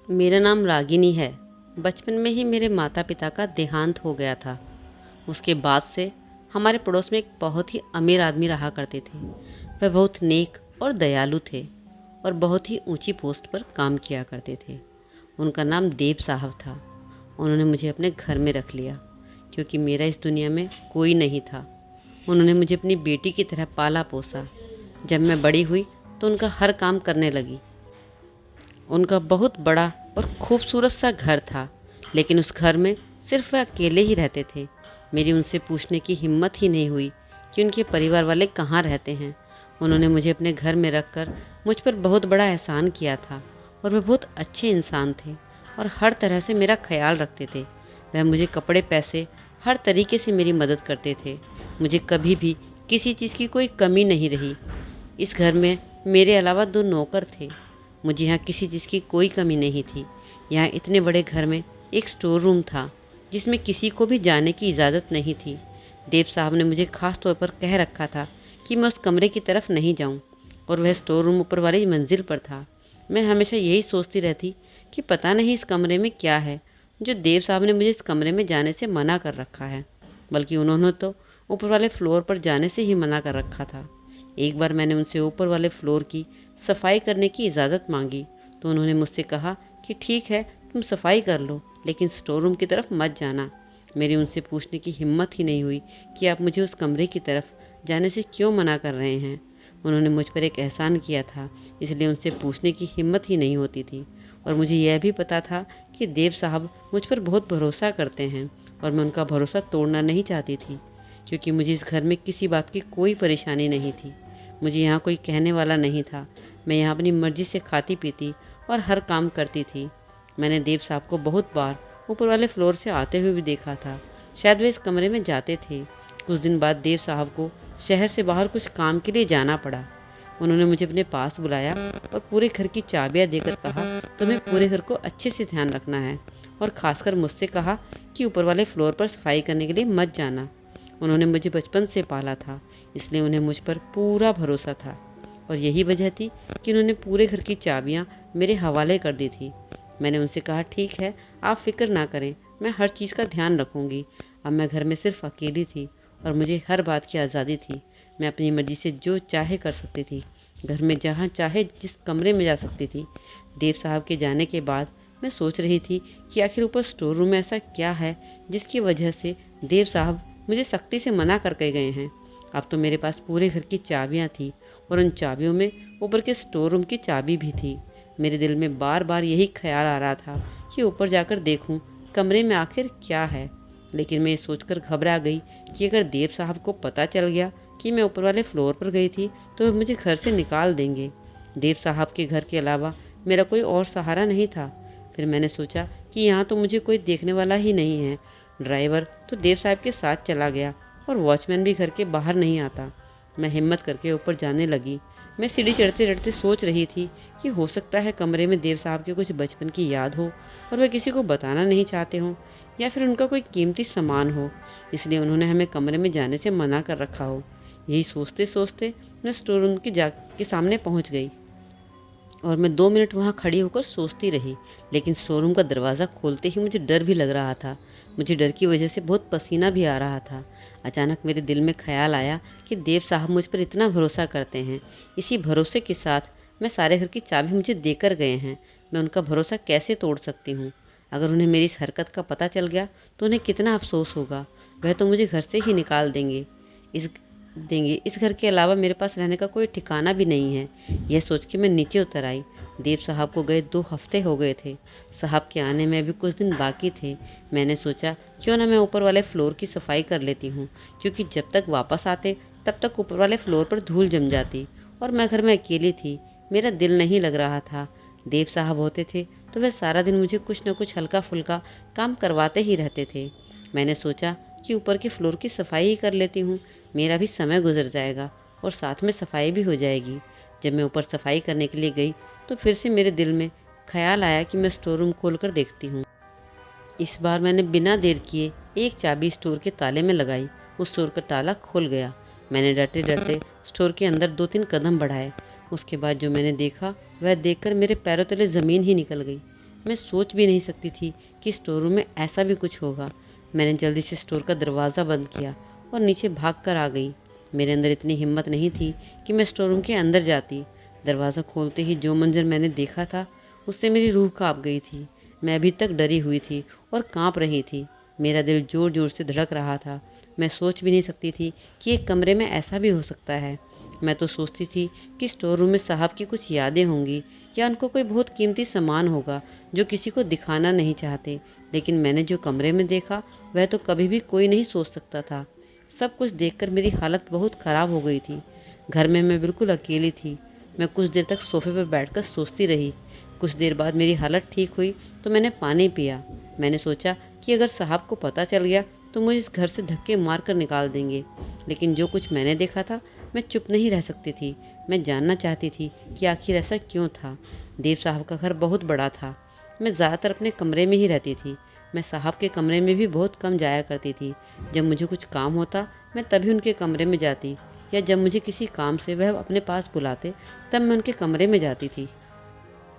मेरा नाम रागिनी है। बचपन में ही मेरे माता पिता का देहांत हो गया था। उसके बाद से हमारे पड़ोस में एक बहुत ही अमीर आदमी रहा करते थे। वह बहुत नेक और दयालु थे और बहुत ही ऊंची पोस्ट पर काम किया करते थे। उनका नाम देव साहब था। उन्होंने मुझे अपने घर में रख लिया क्योंकि मेरा इस दुनिया में कोई नहीं था। उन्होंने मुझे अपनी बेटी की तरह पाला पोसा। जब मैं बड़ी हुई तो उनका हर काम करने लगी। उनका बहुत बड़ा और खूबसूरत सा घर था, लेकिन उस घर में सिर्फ वह अकेले ही रहते थे। मेरी उनसे पूछने की हिम्मत ही नहीं हुई कि उनके परिवार वाले कहाँ रहते हैं। उन्होंने मुझे अपने घर में रखकर मुझ पर बहुत बड़ा एहसान किया था और वह बहुत अच्छे इंसान थे और हर तरह से मेरा ख्याल रखते थे। वह मुझे कपड़े पैसे हर तरीके से मेरी मदद करते थे। मुझे कभी भी किसी चीज़ की कोई कमी नहीं रही। इस घर में मेरे अलावा 2 नौकर थे। मुझे यहाँ किसी चीज़ की कोई कमी नहीं थी। यहाँ इतने बड़े घर में एक स्टोर रूम था जिसमें किसी को भी जाने की इजाज़त नहीं थी। देव साहब ने मुझे ख़ास तौर पर कह रखा था कि मैं उस कमरे की तरफ नहीं जाऊँ और वह स्टोर रूम ऊपर वाली मंजिल पर था। मैं हमेशा यही सोचती रहती कि पता नहीं इस कमरे में क्या है जो देव साहब ने मुझे इस कमरे में जाने से मना कर रखा है। बल्कि उन्होंने तो ऊपर वाले फ्लोर पर जाने से ही मना कर रखा था। एक बार मैंने उनसे ऊपर वाले फ्लोर की सफाई करने की इजाज़त मांगी तो उन्होंने मुझसे कहा कि ठीक है, तुम सफाई कर लो, लेकिन स्टोर रूम की तरफ मत जाना। मेरी उनसे पूछने की हिम्मत ही नहीं हुई कि आप मुझे उस कमरे की तरफ जाने से क्यों मना कर रहे हैं। उन्होंने मुझ पर एक एहसान किया था, इसलिए उनसे पूछने की हिम्मत ही नहीं होती थी। और मुझे यह भी पता था कि देव साहब मुझ पर बहुत भरोसा करते हैं और मैं उनका भरोसा तोड़ना नहीं चाहती थी, क्योंकि मुझे इस घर में किसी बात की कोई परेशानी नहीं थी। मुझे यहाँ कोई कहने वाला नहीं था। मैं यहाँ अपनी मर्ज़ी से खाती पीती और हर काम करती थी। मैंने देव साहब को बहुत बार ऊपर वाले फ्लोर से आते हुए भी देखा था। शायद वे इस कमरे में जाते थे। कुछ दिन बाद देव साहब को शहर से बाहर कुछ काम के लिए जाना पड़ा। उन्होंने मुझे अपने पास बुलाया और पूरे घर की चाबियाँ देकर कहा, तुम्हें पूरे घर को अच्छे से ध्यान रखना है और ख़ासकर मुझसे कहा कि ऊपर वाले फ्लोर पर सफाई करने के लिए मत जाना। उन्होंने मुझे बचपन से पाला था, इसलिए उन्हें मुझ पर पूरा भरोसा था और यही वजह थी कि उन्होंने पूरे घर की चाबियाँ मेरे हवाले कर दी थी। मैंने उनसे कहा, ठीक है, आप फिक्र ना करें, मैं हर चीज़ का ध्यान रखूँगी। अब मैं घर में सिर्फ अकेली थी और मुझे हर बात की आज़ादी थी। मैं अपनी मर्ज़ी से जो चाहे कर सकती थी, घर में जहाँ चाहे जिस कमरे में जा सकती थी। देव साहब के जाने के बाद मैं सोच रही थी कि आखिर ऊपर स्टोर रूम में ऐसा क्या है जिसकी वजह से देव साहब मुझे सख्ती से मना करके गए हैं। अब तो मेरे पास पूरे घर की चाबियाँ थी और उन चाबियों में ऊपर के स्टोर रूम की चाबी भी थी। मेरे दिल में बार बार यही ख्याल आ रहा था कि ऊपर जाकर देखूं कमरे में आखिर क्या है, लेकिन मैं ये सोचकर घबरा गई कि अगर देव साहब को पता चल गया कि मैं ऊपर वाले फ्लोर पर गई थी तो वे मुझे घर से निकाल देंगे। देव साहब के घर के अलावा मेरा कोई और सहारा नहीं था। फिर मैंने सोचा कि यहाँ तो मुझे कोई देखने वाला ही नहीं है। ड्राइवर तो देव साहब के साथ चला गया और वॉचमैन भी घर के बाहर नहीं आता। मैं हिम्मत करके ऊपर जाने लगी। मैं सीढ़ी चढ़ते चढ़ते सोच रही थी कि हो सकता है कमरे में देव साहब के कुछ बचपन की याद हो और वह किसी को बताना नहीं चाहते हों, या फिर उनका कोई कीमती सामान हो, इसलिए उन्होंने हमें कमरे में जाने से मना कर रखा हो। यही सोचते सोचते मैं स्टोर रूम के सामने पहुंच गई और मैं 2 मिनट वहाँ खड़ी होकर सोचती रही। लेकिन शोरूम का दरवाज़ा खोलते ही मुझे डर भी लग रहा था। मुझे डर की वजह से बहुत पसीना भी आ रहा था। अचानक मेरे दिल में ख्याल आया कि देव साहब मुझ पर इतना भरोसा करते हैं। इसी भरोसे के साथ मैं सारे घर की चाबी मुझे देकर गए हैं। मैं उनका भरोसा कैसे तोड़ सकती हूँ? अगर उन्हें मेरी इस हरकत का पता चल गया तो उन्हें कितना अफसोस होगा। वह तो मुझे घर से ही निकाल इस इस घर के अलावा मेरे पास रहने का कोई ठिकाना भी नहीं है। यह सोच के मैं नीचे उतर आई। देव साहब को गए 2 हफ्ते हो गए थे। साहब के आने में अभी कुछ दिन बाकी थे। मैंने सोचा क्यों ना मैं ऊपर वाले फ्लोर की सफाई कर लेती हूँ, क्योंकि जब तक वापस आते तब तक ऊपर वाले फ्लोर पर धूल जम जाती और मैं घर में अकेली थी। मेरा दिल नहीं लग रहा था। देव साहब होते थे तो वह सारा दिन मुझे कुछ न कुछ हल्का फुल्का काम करवाते ही रहते थे। मैंने सोचा कि ऊपर के फ्लोर की सफाई ही कर लेती हूँ, मेरा भी समय गुजर जाएगा और साथ में सफाई भी हो जाएगी। जब मैं ऊपर सफाई करने के लिए गई तो फिर से मेरे दिल में ख्याल आया कि मैं स्टोर रूम खोल कर देखती हूँ। इस बार मैंने बिना देर किए एक चाबी स्टोर के ताले में लगाई। उस स्टोर का ताला खुल गया। मैंने डरते डरते स्टोर के अंदर 2-3 कदम बढ़ाए। उसके बाद जो मैंने देखा वह देखकर मेरे पैरों तले ज़मीन ही निकल गई। मैं सोच भी नहीं सकती थी कि स्टोर रूम में ऐसा भी कुछ होगा। मैंने जल्दी से स्टोर का दरवाज़ा बंद किया और नीचे भाग कर आ गई। मेरे अंदर इतनी हिम्मत नहीं थी कि मैं स्टोर रूम के अंदर जाती। दरवाज़ा खोलते ही जो मंजर मैंने देखा था उससे मेरी रूह काँप गई थी। मैं अभी तक डरी हुई थी और काँप रही थी। मेरा दिल ज़ोर ज़ोर से धड़क रहा था। मैं सोच भी नहीं सकती थी कि एक कमरे में ऐसा भी हो सकता है। मैं तो सोचती थी कि स्टोर रूम में साहब की कुछ यादें होंगी या उनको कोई बहुत कीमती सामान होगा जो किसी को दिखाना नहीं चाहते। लेकिन मैंने जो कमरे में देखा वह तो कभी भी कोई नहीं सोच सकता था। सब कुछ देखकर मेरी हालत बहुत ख़राब हो गई थी। घर में मैं बिल्कुल अकेली थी। मैं कुछ देर तक सोफे पर बैठकर सोचती रही। कुछ देर बाद मेरी हालत ठीक हुई तो मैंने पानी पिया। मैंने सोचा कि अगर साहब को पता चल गया तो मुझे इस घर से धक्के मार कर निकाल देंगे। लेकिन जो कुछ मैंने देखा था मैं चुप नहीं रह सकती थी। मैं जानना चाहती थी कि आखिर ऐसा क्यों था। देव साहब का घर बहुत बड़ा था। मैं ज़्यादातर अपने कमरे में ही रहती थी। मैं साहब के कमरे में भी बहुत कम जाया करती थी। जब मुझे कुछ काम होता मैं तभी उनके कमरे में जाती, या जब मुझे किसी काम से वह अपने पास बुलाते तब मैं उनके कमरे में जाती थी।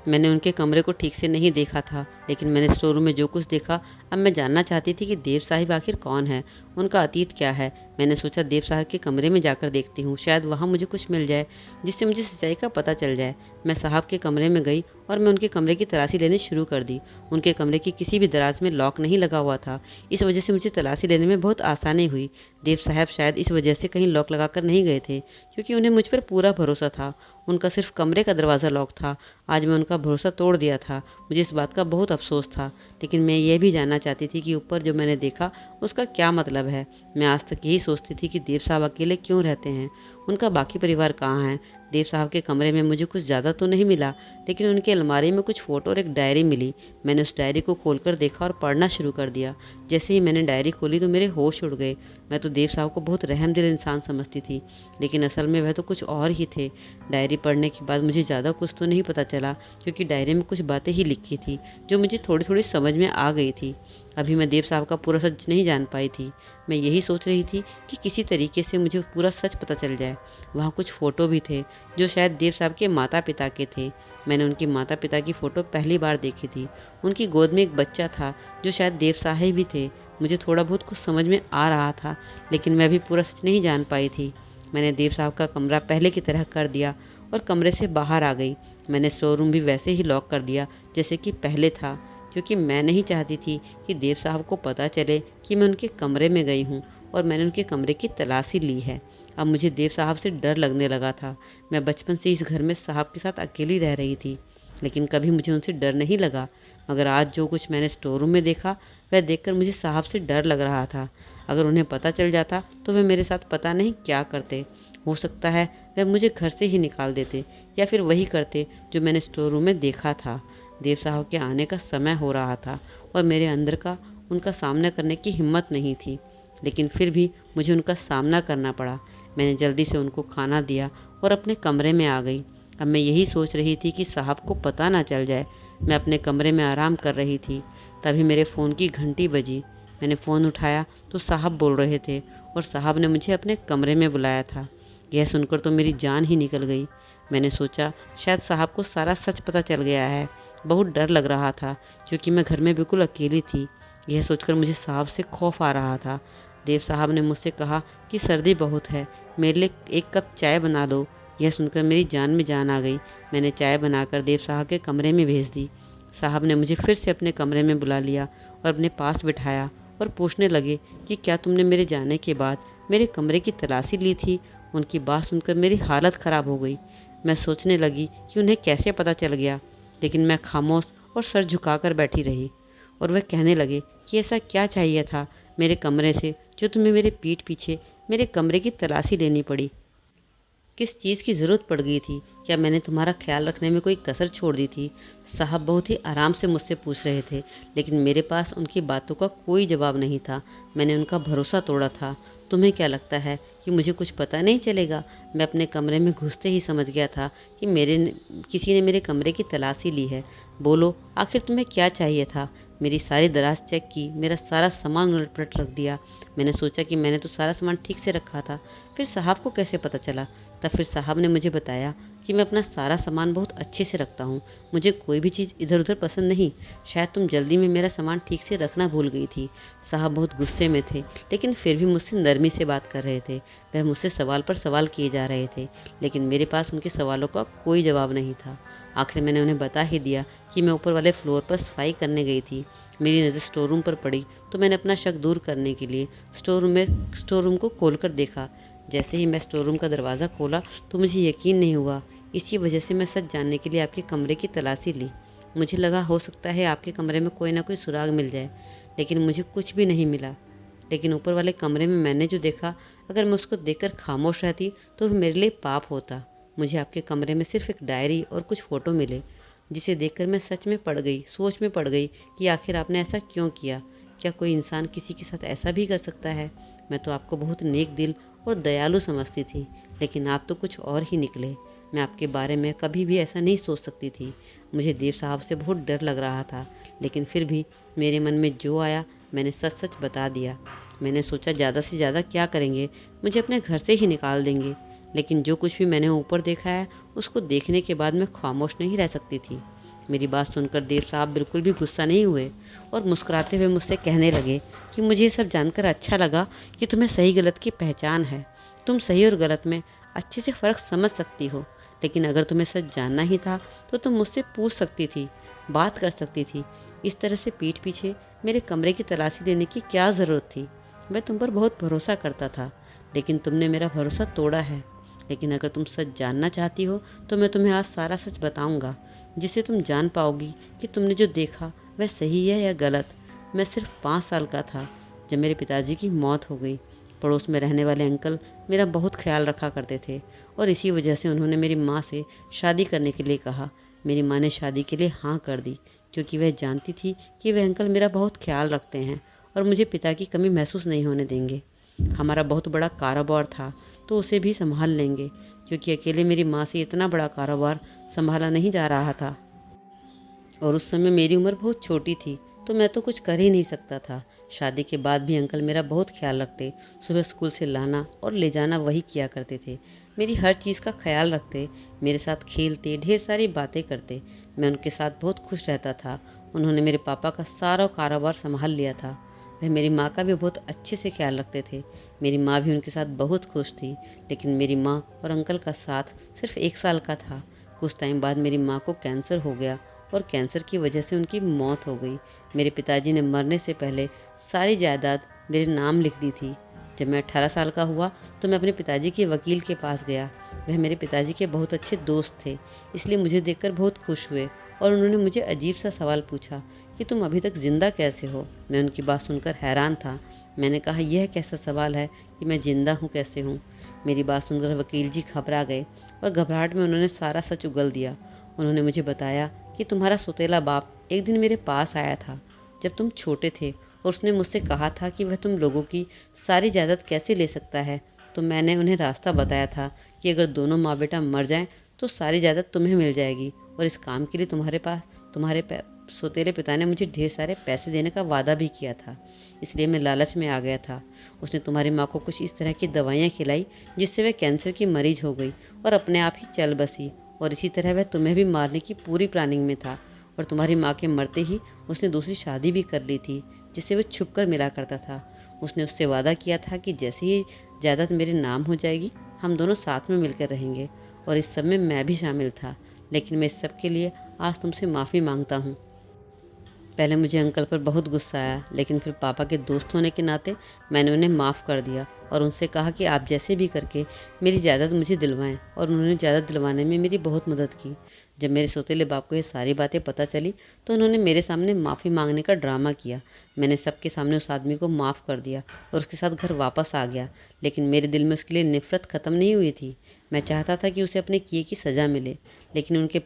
मैंने उनके कमरे को ठीक से नहीं देखा था, लेकिन मैंने स्टोर रूम में जो कुछ देखा, अब मैं जानना चाहती थी कि देव साहिब आखिर कौन है, उनका अतीत क्या है। मैंने सोचा देव साहब के कमरे में जाकर देखती हूँ, शायद वहाँ मुझे कुछ मिल जाए जिससे मुझे सच्चाई का पता चल जाए। मैं साहब के कमरे में गई और मैं उनके कमरे की तलाशी लेनी शुरू कर दी। उनके कमरे की किसी भी दराज में लॉक नहीं लगा हुआ था। इस वजह से मुझे तलाशी लेने में बहुत आसानी हुई। देव साहब शायद इस वजह से कहीं लॉक लगाकर नहीं गए थे, क्योंकि उन्हें मुझ पर पूरा भरोसा था। उनका सिर्फ कमरे का दरवाज़ा लॉक था। आज मैं उनका भरोसा तोड़ दिया था। मुझे इस बात का बहुत अफसोस था, लेकिन मैं ये भी जानना चाहती थी कि ऊपर जो मैंने देखा उसका क्या मतलब है। मैं आज तक यही सोचती थी कि देव साहब अकेले क्यों रहते हैं, उनका बाकी परिवार कहाँ है। देव साहब के कमरे में मुझे कुछ ज़्यादा तो नहीं मिला, लेकिन उनकी अलमारी में कुछ फ़ोटो और एक डायरी मिली। मैंने उस डायरी को खोलकर देखा और पढ़ना शुरू कर दिया। जैसे ही मैंने डायरी खोली तो मेरे होश उड़ गए। मैं तो देव साहब को बहुत रहमदिल इंसान समझती थी, लेकिन असल में वह तो कुछ और ही थे। डायरी पढ़ने के बाद मुझे ज़्यादा कुछ तो नहीं पता चला, क्योंकि डायरी में कुछ बातें ही लिखी थी जो मुझे थोड़ी थोड़ी समझ में आ गई थी। अभी मैं देव साहब का पूरा सच नहीं जान पाई थी। मैं यही सोच रही थी कि किसी तरीके से मुझे पूरा सच पता चल जाए। वहाँ कुछ फ़ोटो भी थे जो शायद देव साहब के माता पिता के थे। मैंने उनके माता पिता की फ़ोटो पहली बार देखी थी। उनकी गोद में एक बच्चा था जो शायद देव साहब भी थे। मुझे थोड़ा बहुत कुछ समझ में आ रहा था, लेकिन मैं भी पूरा सच नहीं जान पाई थी। मैंने देव साहब का कमरा पहले की तरह कर दिया और कमरे से बाहर आ गई। मैंने स्टोर रूम भी वैसे ही लॉक कर दिया जैसे कि पहले था, क्योंकि मैं नहीं चाहती थी कि देव साहब को पता चले कि मैं उनके कमरे में गई हूँ और मैंने उनके कमरे की तलाशी ली है। अब मुझे देव साहब से डर लगने लगा था। मैं बचपन से इस घर में साहब के साथ अकेली रह रही थी, लेकिन कभी मुझे उनसे डर नहीं लगा। मगर आज जो कुछ मैंने स्टोर रूम में देखा वह देखकर मुझे साहब से डर लग रहा था। अगर उन्हें पता चल जाता तो वे मेरे साथ पता नहीं क्या करते। हो सकता है वह मुझे घर से ही निकाल देते, या फिर वही करते जो मैंने स्टोर रूम में देखा था। देव साहब के आने का समय हो रहा था और मेरे अंदर का उनका सामना करने की हिम्मत नहीं थी, लेकिन फिर भी मुझे उनका सामना करना पड़ा। मैंने जल्दी से उनको खाना दिया और अपने कमरे में आ गई। अब मैं यही सोच रही थी कि साहब को पता ना चल जाए। मैं अपने कमरे में आराम कर रही थी, तभी मेरे फ़ोन की घंटी बजी। मैंने फ़ोन उठाया तो साहब बोल रहे थे और साहब ने मुझे अपने कमरे में बुलाया था। यह सुनकर तो मेरी जान ही निकल गई। मैंने सोचा शायद साहब को सारा सच पता चल गया है। बहुत डर लग रहा था, क्योंकि मैं घर में बिल्कुल अकेली थी। यह सोचकर मुझे साहब से खौफ आ रहा था। देव साहब ने मुझसे कहा कि सर्दी बहुत है, मेरे लिए एक कप चाय बना दो। यह सुनकर मेरी जान में जान आ गई। मैंने चाय बनाकर देव साहब के कमरे में भेज दी। साहब ने मुझे फिर से अपने कमरे में बुला लिया और अपने पास बिठाया और पूछने लगे कि क्या तुमने मेरे जाने के बाद मेरे कमरे की तलाशी ली थी। उनकी बात सुनकर मेरी हालत ख़राब हो गई। मैं सोचने लगी कि उन्हें कैसे पता चल गया, लेकिन मैं खामोश और सर झुकाकर बैठी रही। और वह कहने लगे कि ऐसा क्या चाहिए था मेरे कमरे से जो तुम्हें मेरे पीठ पीछे मेरे कमरे की तलाशी लेनी पड़ी। किस चीज़ की ज़रूरत पड़ गई थी? क्या मैंने तुम्हारा ख्याल रखने में कोई कसर छोड़ दी थी? साहब बहुत ही आराम से मुझसे पूछ रहे थे, लेकिन मेरे पास उनकी बातों का कोई जवाब नहीं था। मैंने उनका भरोसा तोड़ा था। तुम्हें क्या लगता है कि मुझे कुछ पता नहीं चलेगा? मैं अपने कमरे में घुसते ही समझ गया था कि किसी ने मेरे कमरे की तलाशी ली है। बोलो, आखिर तुम्हें क्या चाहिए था? मेरी सारी दराज चेक की, मेरा सारा सामान उलट पलट रख दिया। मैंने सोचा कि मैंने तो सारा सामान ठीक से रखा था, फिर साहब को कैसे पता चला? तब फिर साहब ने मुझे बताया कि मैं अपना सारा सामान बहुत अच्छे से रखता हूँ। मुझे कोई भी चीज़ इधर उधर पसंद नहीं। शायद तुम जल्दी में मेरा सामान ठीक से रखना भूल गई थी। साहब बहुत गुस्से में थे, लेकिन फिर भी मुझसे नरमी से बात कर रहे थे। वह मुझसे सवाल पर सवाल किए जा रहे थे, लेकिन मेरे पास उनके सवालों का कोई जवाब नहीं था। आखिर मैंने उन्हें बता ही दिया कि मैं ऊपर वाले फ्लोर पर सफाई करने गई थी। मेरी नज़र स्टोर रूम पर पड़ी तो मैंने अपना शक दूर करने के लिए स्टोर रूम को खोलकर देखा। जैसे ही मैं स्टोर रूम का दरवाज़ा खोला तो मुझे यकीन नहीं हुआ। इसी वजह से मैं सच जानने के लिए आपके कमरे की तलाशी ली। मुझे लगा हो सकता है आपके कमरे में कोई ना कोई सुराग मिल जाए, लेकिन मुझे कुछ भी नहीं मिला। लेकिन ऊपर वाले कमरे में मैंने जो देखा, अगर मैं उसको देखकर खामोश रहती तो वह मेरे लिए पाप होता। मुझे आपके कमरे में सिर्फ एक डायरी और कुछ फ़ोटो मिले, जिसे देखकर मैं सच में पड़ गई, सोच में पड़ गई कि आखिर आपने ऐसा क्यों किया। क्या कोई इंसान किसी के साथ ऐसा भी कर सकता है? मैं तो आपको बहुत नेक दिल और दयालु समझती थी, लेकिन आप तो कुछ और ही निकले। मैं आपके बारे में कभी भी ऐसा नहीं सोच सकती थी। मुझे देव साहब से बहुत डर लग रहा था, लेकिन फिर भी मेरे मन में जो आया मैंने सच सच बता दिया। मैंने सोचा ज़्यादा से ज़्यादा क्या करेंगे, मुझे अपने घर से ही निकाल देंगे। लेकिन जो कुछ भी मैंने ऊपर देखा है, उसको देखने के बाद मैं खामोश नहीं रह सकती थी। मेरी बात सुनकर देव साहब बिल्कुल भी गुस्सा नहीं हुए और मुस्कुराते हुए मुझसे कहने लगे कि मुझे ये सब जानकर अच्छा लगा कि तुम्हें सही गलत की पहचान है। तुम सही और गलत में अच्छे से फ़र्क समझ सकती हो। लेकिन अगर तुम्हें सच जानना ही था तो तुम मुझसे पूछ सकती थी, बात कर सकती थी। इस तरह से पीठ पीछे मेरे कमरे की तलाशी देने की क्या ज़रूरत थी? मैं तुम पर बहुत भरोसा करता था, लेकिन तुमने मेरा भरोसा तोड़ा है। लेकिन अगर तुम सच जानना चाहती हो तो मैं तुम्हें आज सारा सच बताऊंगा, जिससे तुम जान पाओगी कि तुमने जो देखा वह सही है या गलत। मैं सिर्फ 5 साल का था जब मेरे पिताजी की मौत हो गई। पड़ोस में रहने वाले अंकल मेरा बहुत ख्याल रखा करते थे और इसी वजह से उन्होंने मेरी माँ से शादी करने के लिए कहा। मेरी माँ ने शादी के लिए हाँ कर दी, क्योंकि वह जानती थी कि वह अंकल मेरा बहुत ख्याल रखते हैं और मुझे पिता की कमी महसूस नहीं होने देंगे। हमारा बहुत बड़ा कारोबार था तो उसे भी संभाल लेंगे, क्योंकि अकेले मेरी माँ से इतना बड़ा कारोबार संभाला नहीं जा रहा था। और उस समय मेरी उम्र बहुत छोटी थी, तो मैं तो कुछ कर ही नहीं सकता था। शादी के बाद भी अंकल मेरा बहुत ख्याल रखते। सुबह स्कूल से लाना और ले जाना वही किया करते थे। मेरी हर चीज़ का ख्याल रखते, मेरे साथ खेलते, ढेर सारी बातें करते। मैं उनके साथ बहुत खुश रहता था। उन्होंने मेरे पापा का सारा कारोबार संभाल लिया था। वह मेरी माँ का भी बहुत अच्छे से ख्याल रखते थे। मेरी माँ भी उनके साथ बहुत खुश थी। लेकिन मेरी माँ और अंकल का साथ सिर्फ 1 साल का था। कुछ टाइम बाद मेरी माँ को कैंसर हो गया और कैंसर की वजह से उनकी मौत हो गई। मेरे पिताजी ने मरने से पहले सारी जायदाद मेरे नाम लिख दी थी। जब मैं 18 साल का हुआ तो मैं अपने पिताजी के वकील के पास गया। वह मेरे पिताजी के बहुत अच्छे दोस्त थे, इसलिए मुझे देखकर बहुत खुश हुए और उन्होंने मुझे अजीब सा सवाल पूछा कि तुम अभी तक ज़िंदा कैसे हो। मैं उनकी बात सुनकर हैरान था। मैंने कहा, यह कैसा सवाल है कि मैं ज़िंदा हूँ कैसे हूँ। मेरी बात सुनकर वकील जी घबरा गए और घबराहट में उन्होंने सारा सच उगल दिया। उन्होंने मुझे बताया कि तुम्हारा सौतेला बाप एक दिन मेरे पास आया था जब तुम छोटे थे और उसने मुझसे कहा था कि वह तुम लोगों की सारी जायदाद कैसे ले सकता है। तो मैंने उन्हें रास्ता बताया था कि अगर दोनों माँ बेटा मर जाएं तो सारी जायदाद तुम्हें मिल जाएगी और इस काम के लिए तुम्हारे सौतेले पिता ने मुझे ढेर सारे पैसे देने का वादा भी किया था। इसलिए मैं लालच में आ गया था। उसने तुम्हारी माँ को कुछ इस तरह की दवाइयाँ खिलाई जिससे वह कैंसर की मरीज हो गई और अपने आप ही चल बसी। और इसी तरह वह तुम्हें भी मारने की पूरी प्लानिंग में था। और तुम्हारी माँ के मरते ही उसने दूसरी शादी भी कर ली थी, जिससे वह छुप कर मिला करता था। उसने उससे वादा किया था कि जैसे ही जायदाद मेरे नाम हो जाएगी हम दोनों साथ में मिलकर रहेंगे। और इस सब में मैं भी शामिल था। लेकिन मैं इस सब के लिए आज तुमसे माफ़ी मांगता हूँ। पहले मुझे अंकल पर बहुत गुस्सा आया, लेकिन फिर पापा के दोस्त होने के नाते मैंने उन्हें माफ़ कर दिया और उनसे कहा कि आप जैसे भी करके मेरी जायदाद मुझे दिलवाएं। और उन्होंने जायदाद दिलवाने में मेरी बहुत मदद की। जब मेरे सौतेले बाप को ये सारी बातें पता चली तो उन्होंने मेरे सामने माफ़ी मांगने का ड्रामा किया। मैंने सबके सामने उस आदमी को माफ़ कर दिया और उसके साथ घर वापस आ गया। लेकिन मेरे दिल में उसके लिए नफ़रत ख़त्म नहीं हुई थी। मैं चाहता था कि उसे अपने किए की सज़ा मिले, लेकिन उनके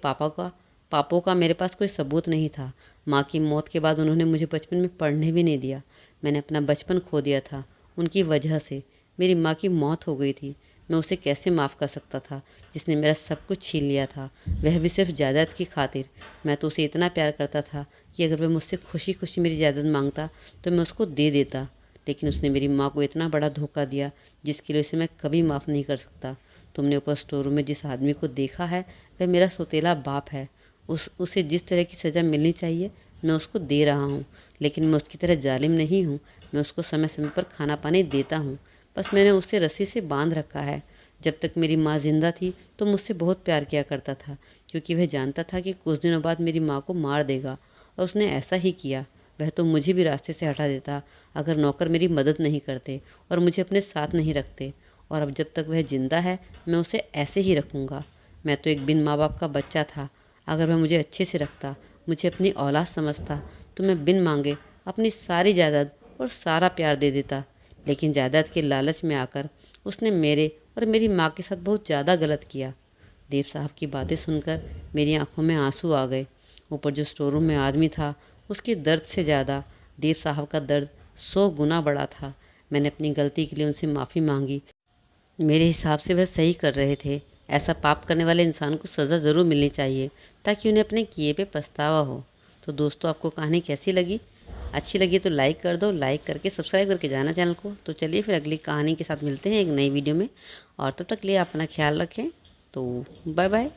पापों का मेरे पास कोई सबूत नहीं था। माँ की मौत के बाद उन्होंने मुझे बचपन में पढ़ने भी नहीं दिया। मैंने अपना बचपन खो दिया था उनकी वजह से। मेरी माँ की मौत हो गई थी। मैं उसे कैसे माफ़ कर सकता था जिसने मेरा सब कुछ छीन लिया था, वह भी सिर्फ जायदाद की खातिर। मैं तो उसे इतना प्यार करता था कि अगर वह मुझसे खुशी खुशी मेरी जायदाद मांगता तो मैं उसको दे देता। लेकिन उसने मेरी माँ को इतना बड़ा धोखा दिया जिसके लिए उसे मैं कभी माफ़ नहीं कर सकता। तुमने ऊपर स्टोर रूम में जिस आदमी को देखा है वह मेरा सौतेला बाप है। उसे जिस तरह की सज़ा मिलनी चाहिए मैं उसको दे रहा हूँ, लेकिन मैं उसकी तरह जालिम नहीं हूँ। मैं उसको समय समय पर खाना पानी देता हूँ। बस मैंने उसे रस्सी से बांध रखा है। जब तक मेरी माँ जिंदा थी तो मुझसे बहुत प्यार किया करता था, क्योंकि वह जानता था कि कुछ दिनों बाद मेरी माँ को मार देगा, और उसने ऐसा ही किया। वह तो मुझे भी रास्ते से हटा देता अगर नौकर मेरी मदद नहीं करते और मुझे अपने साथ नहीं रखते। और अब जब तक वह जिंदा है मैं उसे ऐसे ही रखूँगा। मैं तो एक बिन माँ बाप का बच्चा था। अगर वह मुझे अच्छे से रखता, मुझे अपनी औलाद समझता, तो मैं बिन मांगे अपनी सारी जायदाद और सारा प्यार दे देता। लेकिन जायदाद के लालच में आकर उसने मेरे और मेरी माँ के साथ बहुत ज़्यादा गलत किया। देव साहब की बातें सुनकर मेरी आंखों में आंसू आ गए। ऊपर जो स्टोर रूम में आदमी था उसके दर्द से ज़्यादा देव साहब का दर्द 100 गुना बड़ा था। मैंने अपनी गलती के लिए उनसे माफ़ी मांगी। मेरे हिसाब से वह सही कर रहे थे। ऐसा पाप करने वाले इंसान को सज़ा ज़रूर मिलनी चाहिए, ताकि उन्हें अपने किए पे पछतावा हो। तो दोस्तों, आपको कहानी कैसी लगी? अच्छी लगी तो लाइक कर दो, लाइक करके सब्सक्राइब करके जाना चैनल को। तो चलिए फिर अगली कहानी के साथ मिलते हैं एक नई वीडियो में, और तब तक के लिए अपना ख्याल रखें। तो बाय बाय।